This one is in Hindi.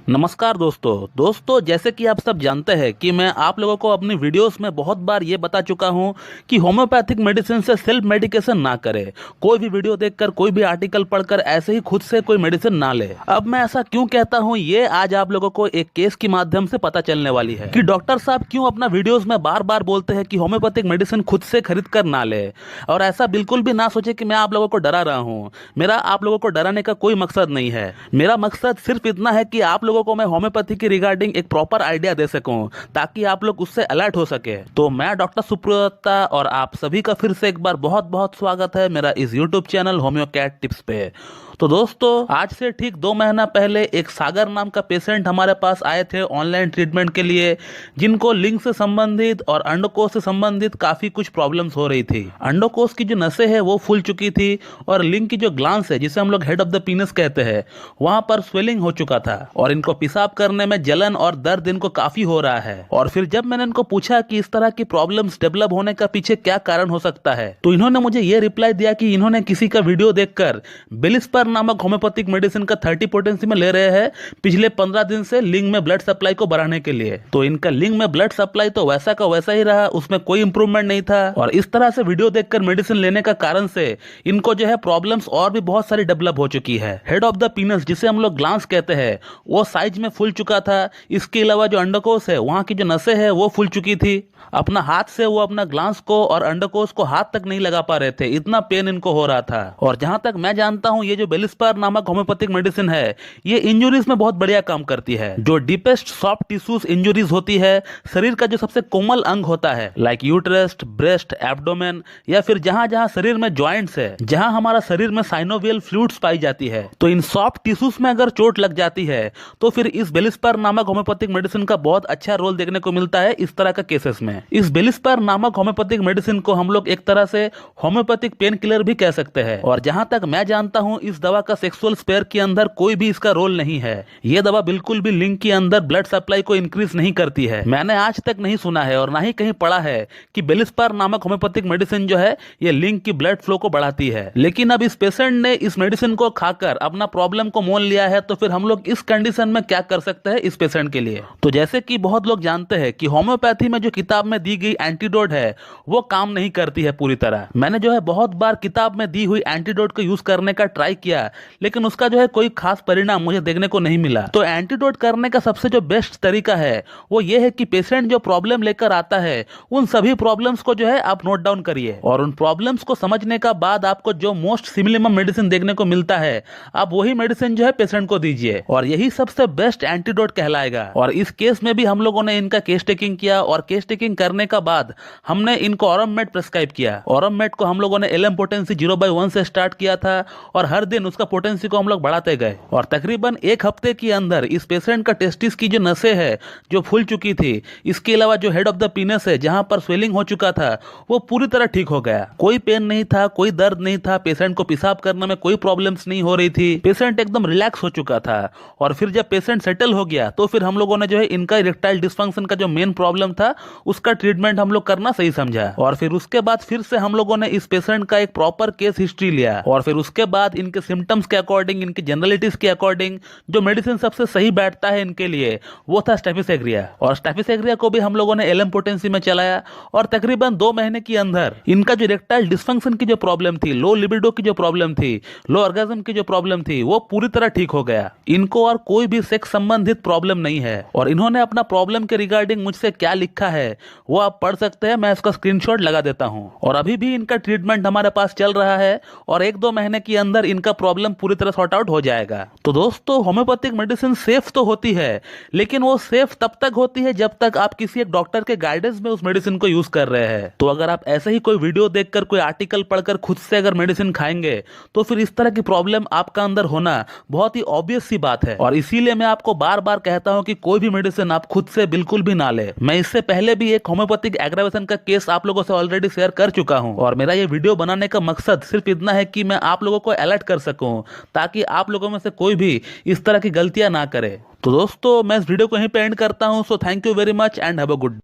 नमस्कार दोस्तों जैसे कि आप सब जानते हैं कि मैं आप लोगों को अपनी वीडियोस में बहुत बार ये बता चुका हूं कि होम्योपैथिक मेडिसिन से सेल्फ मेडिकेशन ना करें। कोई भी वीडियो देखकर, कोई भी आर्टिकल पढ़कर ऐसे ही खुद से कोई मेडिसिन ना ले। अब मैं ऐसा क्यों कहता हूं, ये आज आप लोगों को एक केस की माध्यम से पता चलने वाली है कि डॉक्टर साहब क्यों अपना वीडियोज में बार बार बोलते हैं कि होम्योपैथिक मेडिसिन खुद से खरीद कर ना ले। और ऐसा बिल्कुल भी ना सोचे कि मैं आप लोगों को डरा रहा हूँ। मेरा आप लोगों को डराने का कोई मकसद नहीं है। मेरा मकसद सिर्फ इतना है कि आप लोगों को मैं होम्योपैथी की रिगार्डिंग एक प्रॉपर आइडिया दे सकूं, ताकि आप लोग उससे अलर्ट हो सके। तो मैं डॉक्टर सुब्रता और आप सभी का फिर से एक बार बहुत बहुत स्वागत है मेरा इस यूट्यूब चैनल होम्योकैट टिप्स पे। तो दोस्तों, आज से ठीक 2 महीना पहले एक सागर नाम का पेशेंट हमारे पास आए थे ऑनलाइन ट्रीटमेंट के लिए, जिनको लिंग से संबंधित और अंडकोश से संबंधित काफी कुछ प्रॉब्लम्स हो रही थी। अंडकोश की जो नसें हैं वो फूल चुकी थी और लिंग की जो ग्लांस है, जिसे हम लोग हेड ऑफ द पीनस कहते हैं, वहां पर स्वेलिंग हो चुका था और इनको पेशाब करने में जलन और दर्द इनको काफी हो रहा है। और फिर जब मैंने इनको पूछा कि इस तरह की प्रॉब्लम्स डेवलप होने का पीछे क्या कारण हो सकता है, तो इन्होंने मुझे ये रिप्लाई दिया कि इन्होंने किसी का वीडियो देखकर बेलिस्पर नामक होम्योपैथिक मेडिसिन का 30 पोटेंसी में ले रहे हैं पिछले 15 दिन से लिंग में ब्लड सप्लाई को बढ़ाने के लिए। तो इनका लिंग में ब्लड सप्लाई तो वैसा का वैसा ही रहा, उसमें कोई इंप्रूवमेंट नहीं था। और इस तरह से वीडियो देखकर मेडिसिन लेने का कारण से इनको जो है प्रॉब्लम्स और भी बहुत सारी डेवलप हो चुकी है। हेड ऑफ द पीनस, जिसे हम लोग ग्लांस कहते हैं, वो साइज में फूल चुका था। इसके अलावा जो अंडकोश है, वहां की जो नसें है वो फूल चुकी थी। अपना हाथ से वो अपना ग्लांस को और अंडकोश को हाथ तक नहीं लगा पा रहे थे, इतना पेन इनको हो रहा था। और जहां तक मैं जानता हूं, ये जो बेलिस्पर नामक होम्योपैथिक मेडिसिन है, ये इंजुरीज में बहुत बढ़िया काम करती है। जो डीपेस्ट सॉफ्ट टिश्यूज इंजुरीज होती है, शरीर का जो सबसे कोमल अंग होता है, लाइक यूट्रस, ब्रेस्ट, एब्डोमेन, या फिर जहां जहां शरीर में जॉइंट्स है, जहां हमारा शरीर में साइनोवियल फ्लूइड्स पाई जाती है, तो इन सॉफ्ट टिश्यूज में अगर चोट लग जाती है तो फिर इस बेलिस्पर नामक होम्योपैथिक मेडिसिन का बहुत अच्छा रोल देखने को मिलता है इस तरह का केसेस में। इस बेलिस्पर नामक होम्योपैथिक मेडिसिन को हम लोग एक तरह से होम्योपैथिक पेन किलर भी कह सकते हैं। और जहां तक मैं जानता हूं, इस दवा का सेक्सुअल स्पेयर के अंदर कोई भी इसका रोल नहीं है। यह दवा बिल्कुल भी लिंग के अंदर ब्लड सप्लाई को इंक्रीज नहीं करती है। मैंने आज तक नहीं सुना है और ना ही कहीं पढ़ा है कि बेलिस्पर नामक होम्योपैथिक मेडिसिन जो है ये लिंग की ब्लड फ्लो को बढ़ाती है। लेकिन अब इस पेशेंट ने इस मेडिसिन को खाकर अपना प्रॉब्लम को मोल लिया है, तो फिर हम लोग इस कंडीशन में क्या कर सकते हैं इस पेशेंट के लिए। तो जैसे कि बहुत लोग जानते हैं कि होम्योपैथी में जो किताब में दी गई एंटीडोट है वो काम नहीं करती है पूरी तरह। मैंने जो है बहुत बार किताब में दी हुई एंटीडोट को यूज करने का ट्राई किया, लेकिन उसका जो है कोई खास परिणाम मुझे देखने को नहीं मिला। तो एंटीडोट करने का सबसे जो बेस्ट तरीका है वो ये है कि पेशेंट जो प्रॉब्लम लेकर आता है, उन सभी प्रॉब्लम्स को जो है आप नोट डाउन करिए, और उन प्रॉब्लम्स को समझने का बाद आपको जो मोस्ट सिमिलम मेडिसिन देखने को मिलता है, आप वही मेडिसिन जो है पेशेंट को दीजिए, और यही सबसे बेस्ट एंटीडोट कहलाएगा। और इस केस में भी हम लोगों ने इनका केस टेकिंग किया, और केस टेकिंग करने का बाद हमने इनको ऑरममेट प्रेस्क्राइब किया। ऑरममेट को हम लोगों ने एलएम पोटेंसी 0/1 से स्टार्ट किया था, और हर दिन उसका पोटेंसी को हम लोग बढ़ाते गए। और तकरीबन 1 हफ्ते के अंदर इस पेशेंट का टेस्टिस की जो नसें है जो फूल चुकी थी, इसके अलावा जो हेड ऑफ द पीनस है जहां पर स्वेलिंग हो चुका था, वो पूरी तरह ठीक हो गया। कोई पेन नहीं था, कोई दर्द नहीं था, पेशेंट को पेशाब करने में कोई प्रॉब्लम्स नहीं हो रही थी, पेशेंट एकदम रिलैक्स हो चुका था। और फिर जब पेशेंट सेटल हो गया, तो फिर हम लोगों ने जो है इनका इरेक्टाइल डिस्फंक्शन का जो मेन प्रॉब्लम था उसका ट्रीटमेंट हम लोग करना सही समझा। और फिर उसके बाद फिर से हम लोगों ने इस पेशेंट का एक प्रॉपर केस हिस्ट्री लिया, और फिर उसके बाद इनके सिम्टम्स के अकॉर्डिंग, इनकी जनरलिटीज के अकॉर्डिंग जो मेडिसिन सबसे सही बैठता है इनके लिए, वो था स्टेफिसेग्रिया। और स्टेफिसेग्रिया को भी हम लोगों ने एलएम पोटेंसी में चलाया, और तकरीबन 2 महीने के अंदर इनका जो इरेक्टाइल डिस्फंक्शन की जो प्रॉब्लम थी, लो लिबिडो की जो प्रॉब्लम थी, लो ऑर्गेज्म की जो प्रॉब्लम थी, वो पूरी तरह ठीक हो गया। इनको और कोई भी सेक्स संबंधित प्रॉब्लम नहीं है। और इन्होंने अपना प्रॉब्लम के रिगार्डिंग मुझसे क्या लिखा है वो आप पढ़ सकते हैं, मैं इसका स्क्रीनशॉट लगा देता हूं। और अभी भी इनका ट्रीटमेंट हमारे पास चल रहा है, और 1-2 महीने के अंदर इनका प्रॉब्लम पूरी तरह सॉर्ट आउट हो जाएगा। तो दोस्तों, होम्योपैथिक मेडिसिन सेफ तो होती है, लेकिन वो सेफ तब तक होती है जब तक आप किसी एक डॉक्टर के गाइडेंस में उस मेडिसिन को यूज कर रहे हैं। तो अगर आप ऐसे ही कोई वीडियो देखकर, कोई आर्टिकल पढ़कर खुद से अगर मेडिसिन खाएंगे, तो फिर इस तरह की प्रॉब्लम आपका अंदर होना बहुत ही ऑब्वियस सी बात है। और इसीलिए मैं आपको बार बार कहता हूं कि कोई भी मेडिसिन आप खुद से बिल्कुल भी ना ले। मैं इससे पहले भी एक होम्योपैथिक एग्रावेशन का केस आप लोगों से ऑलरेडी शेयर कर चुका हूं, और मेरा ये वीडियो बनाने का मकसद सिर्फ इतना है कि मैं आप लोगों को अलर्ट कर सकूं, ताकि आप लोगों में से कोई भी इस तरह की गलतियां ना करे। तो दोस्तों, मैं इस वीडियो को यहीं पे एंड करता हूं। So thank you very much and have a good.